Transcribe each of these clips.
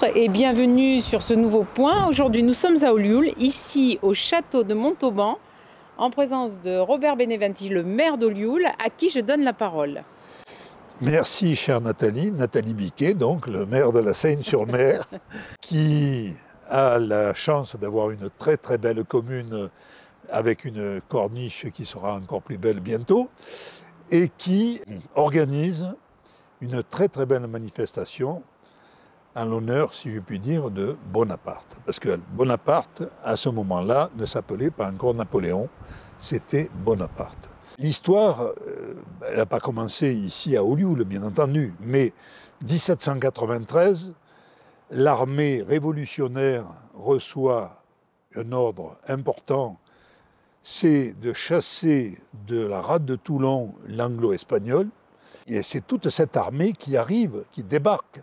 Bonjour et bienvenue sur ce nouveau point. Aujourd'hui nous sommes à Olioul, ici au château de Montauban, en présence de Robert Beneventi, le maire d'Olioul, à qui je donne la parole. Merci chère Nathalie, Nathalie Biquet, donc le maire de la Seine-sur-Mer, qui a la chance d'avoir une très très belle commune avec une corniche qui sera encore plus belle bientôt, et qui organise une très très belle manifestation en l'honneur, si je puis dire, de Bonaparte. Parce que Bonaparte, à ce moment-là, ne s'appelait pas encore Napoléon, c'était Bonaparte. L'histoire, elle n'a pas commencé ici à Olioul, bien entendu, mais 1793, l'armée révolutionnaire reçoit un ordre important, c'est de chasser de la rade de Toulon l'anglo-espagnol, et c'est toute cette armée qui arrive, qui débarque.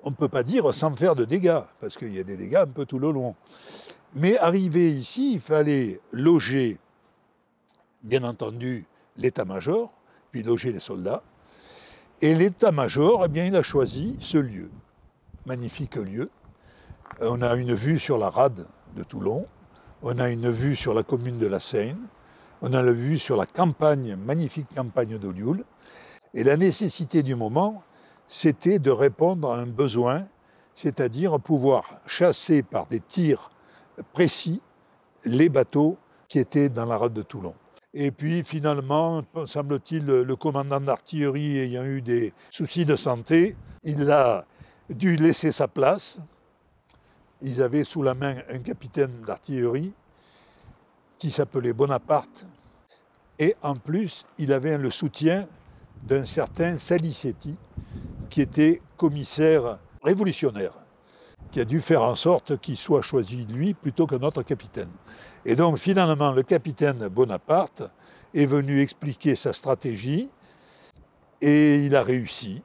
On ne peut pas dire sans faire de dégâts, parce qu'il y a des dégâts un peu tout le long. Mais arrivé ici, il fallait loger, bien entendu, l'état-major, puis loger les soldats. Et l'état-major, eh bien, il a choisi ce lieu, magnifique lieu. On a une vue sur la rade de Toulon, on a une vue sur la commune de la Seine, on a une vue sur la campagne, magnifique campagne d'Olioul. Et la nécessité du moment, c'était de répondre à un besoin, c'est-à-dire pouvoir chasser par des tirs précis les bateaux qui étaient dans la rade de Toulon. Et puis finalement, semble-t-il, le commandant d'artillerie ayant eu des soucis de santé, il a dû laisser sa place. Ils avaient sous la main un capitaine d'artillerie qui s'appelait Bonaparte. Et en plus, il avait le soutien d'un certain Salicetti, qui était commissaire révolutionnaire, qui a dû faire en sorte qu'il soit choisi lui plutôt qu'un autre capitaine. Et donc finalement, le capitaine Bonaparte est venu expliquer sa stratégie et il a réussi.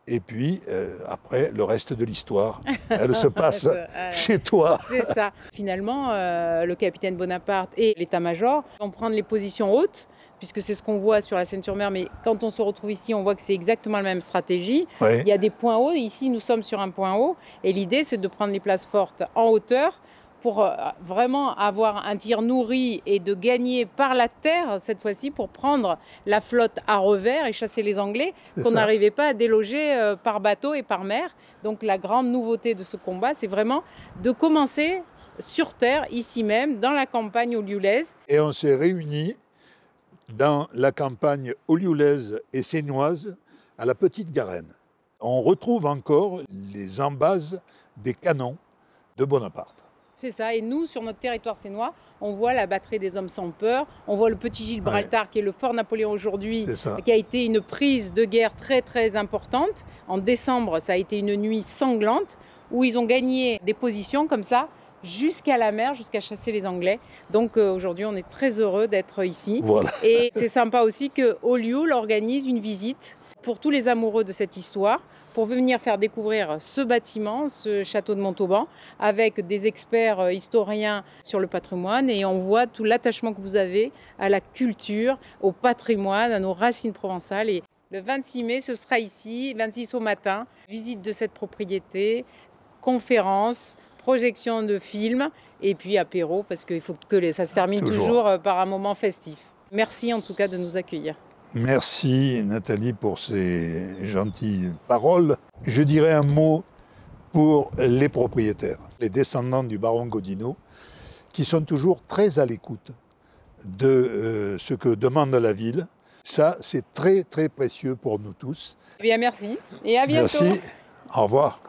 Et puis, après, le reste de l'histoire, elle se passe chez toi. C'est ça. Finalement, le capitaine Bonaparte et l'état-major vont prendre les positions hautes, puisque c'est ce qu'on voit sur la Seine-sur-Mer, mais quand on se retrouve ici, on voit que c'est exactement la même stratégie. Oui. Il y a des points hauts, ici nous sommes sur un point haut, et l'idée c'est de prendre les places fortes en hauteur pour vraiment avoir un tir nourri et de gagner par la terre, cette fois-ci, pour prendre la flotte à revers et chasser les Anglais, qu'on n'arrivait pas à déloger par bateau et par mer. Donc la grande nouveauté de ce combat, c'est vraiment de commencer sur terre, ici même, dans la campagne olioulaise. Et on s'est réunis dans la campagne olioulaise et sénoise à la Petite Garenne. On retrouve encore les embases des canons de Bonaparte. C'est ça, et nous, sur notre territoire sénois, on voit la batterie des hommes sans peur, on voit le petit Gibraltar, qui est le fort Napoléon aujourd'hui, qui a été une prise de guerre très très importante. En décembre, ça a été une nuit sanglante, où ils ont gagné des positions comme ça, jusqu'à la mer, jusqu'à chasser les Anglais. Donc aujourd'hui, on est très heureux d'être ici. Voilà. Et c'est sympa aussi que Olioul organise une visite pour tous les amoureux de cette histoire, pour venir faire découvrir ce bâtiment, ce château de Montauban, avec des experts historiens sur le patrimoine. Et on voit tout l'attachement que vous avez à la culture, au patrimoine, à nos racines provençales. Et le 26 mai, ce sera ici, 26 au matin, visite de cette propriété, conférence, projection de films et puis apéro, parce qu'il faut que ça se termine toujours par un moment festif. Merci en tout cas de nous accueillir. Merci Nathalie pour ces gentilles paroles. Je dirais un mot pour les propriétaires, les descendants du baron Godino, qui sont toujours très à l'écoute de ce que demande la ville. Ça, c'est très très précieux pour nous tous. Eh bien, merci et à bientôt. Merci, au revoir.